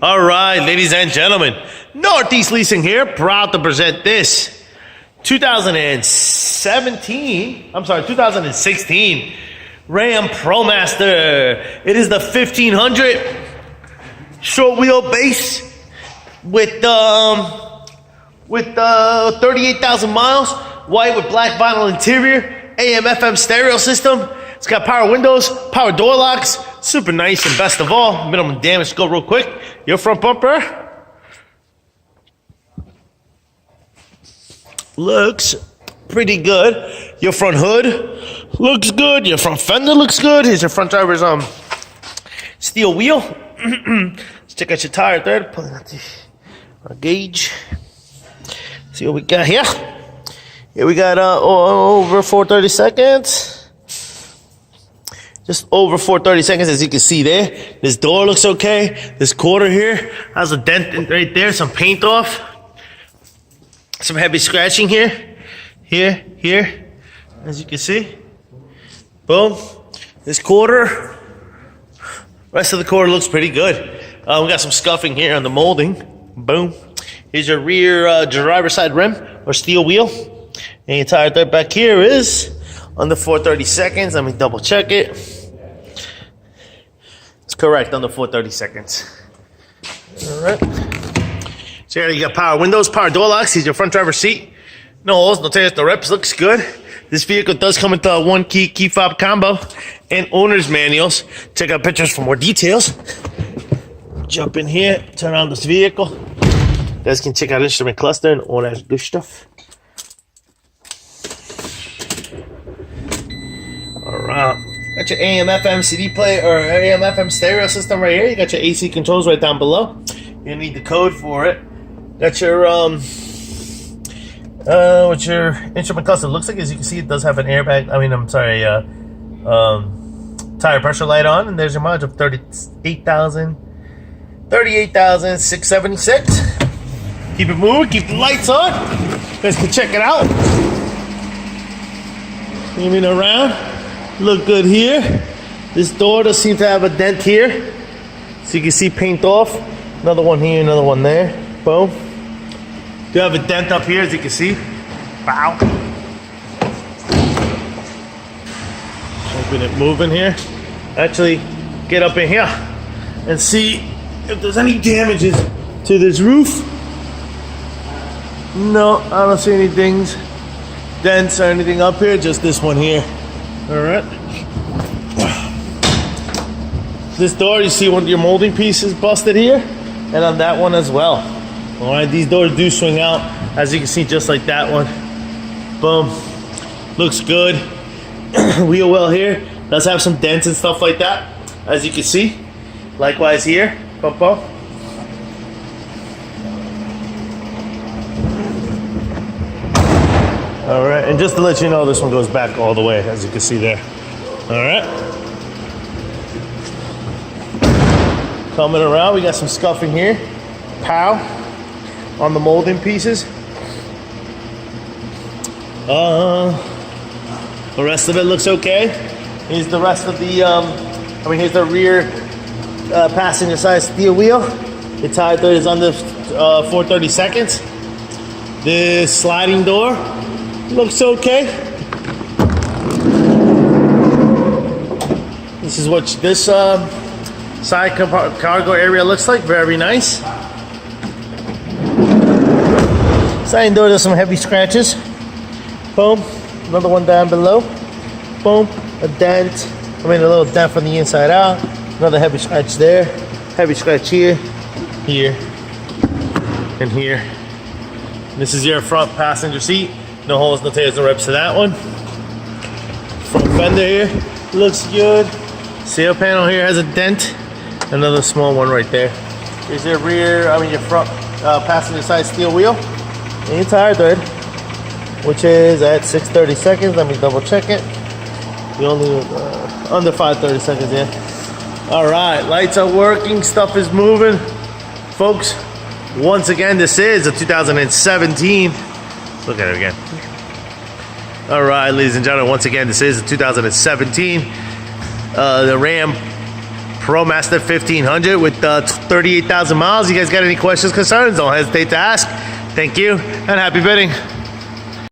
All right, ladies and gentlemen, Northeast Leasing here, proud to present this 2016 Ram ProMaster. It is the 1500 short wheelbase with 38,000 miles, white with black vinyl interior, AM/FM stereo system. It's got power windows, power door locks, super nice, and best of all, minimum damage. Go real quick. Your front bumper looks pretty good. Your front hood looks good. Your front fender looks good. Here's your front driver's steel wheel. Let's check out your tire third. Pulling out our gauge. See what we got here. Here we got over 430 seconds. Just over 430 seconds, as you can see there. This door looks okay. This quarter here has a dent right there, some paint off. Some heavy scratching here. Here, as you can see. Boom. This quarter, rest of the quarter looks pretty good. We got some scuffing here on the molding. Boom. Here's your rear driver's side rim or steel wheel. And your tire third back here is under 430 seconds. Let me double check it. It's correct, under 430 seconds. All right. So here you got power windows, power door locks. Here's your front driver's seat. No holes, no tears, no rips. Looks good. This vehicle does come with a 1-key fob combo and owner's manuals. Check out pictures for more details. Jump in here, turn on this vehicle. You guys can check out instrument cluster and all that good stuff. Alright, got your AM/FM CD player or AM/FM stereo system right here. You got your AC controls right down below. You need the code for it. Got your what your instrument cluster looks like. As you can see, it does have an airbag. Tire pressure light on, and there's your mileage of 38,676. Keep it moving. Keep the lights on. You guys can check it out. Moving around. Look good here. This door does seem to have a dent here. So you can see paint off. Another one here, another one there. Boom. Do have a dent up here, as you can see. Wow. Keeping it moving here. Actually, get up in here and see if there's any damages to this roof. No, I don't see any dents or anything up here, just this one here. Alright. This door, you see one of your molding pieces busted here, and on that one as well. Alright, these doors do swing out, as you can see, just like that one. Boom. Looks good. Wheel well here. Does have some dents and stuff like that, as you can see. Likewise here. Bump, bump. All right, and just to let you know, this one goes back all the way, as you can see there. All right. Coming around, we got some scuffing here. Pow on the molding pieces. The rest of it looks okay. Here's the rest of the, here's the rear passenger side steel wheel. The tire third is under 430 seconds. This sliding door looks okay. This is what this side cargo area looks like. Very nice. Sliding door does some heavy scratches. Boom. Another one down below. Boom. A dent. A little dent from the inside out. Another heavy scratch there. Heavy scratch here. Here. And here. This is your front passenger seat. No holes, no tears, no rips to that one. Front fender here looks good. Sail panel here has a dent. Another small one right there. Here's your your front passenger side steel wheel. And your tire third, which is at 630 seconds. Let me double check it. You only under 530 seconds, yeah. All right, lights are working, stuff is moving. Folks, once again, this is a 2017. Look at it again. All right, ladies and gentlemen, once again, this is a 2017. The Ram ProMaster 1500 with 38,000 miles. You guys got any questions, concerns? Don't hesitate to ask. Thank you, and happy bidding.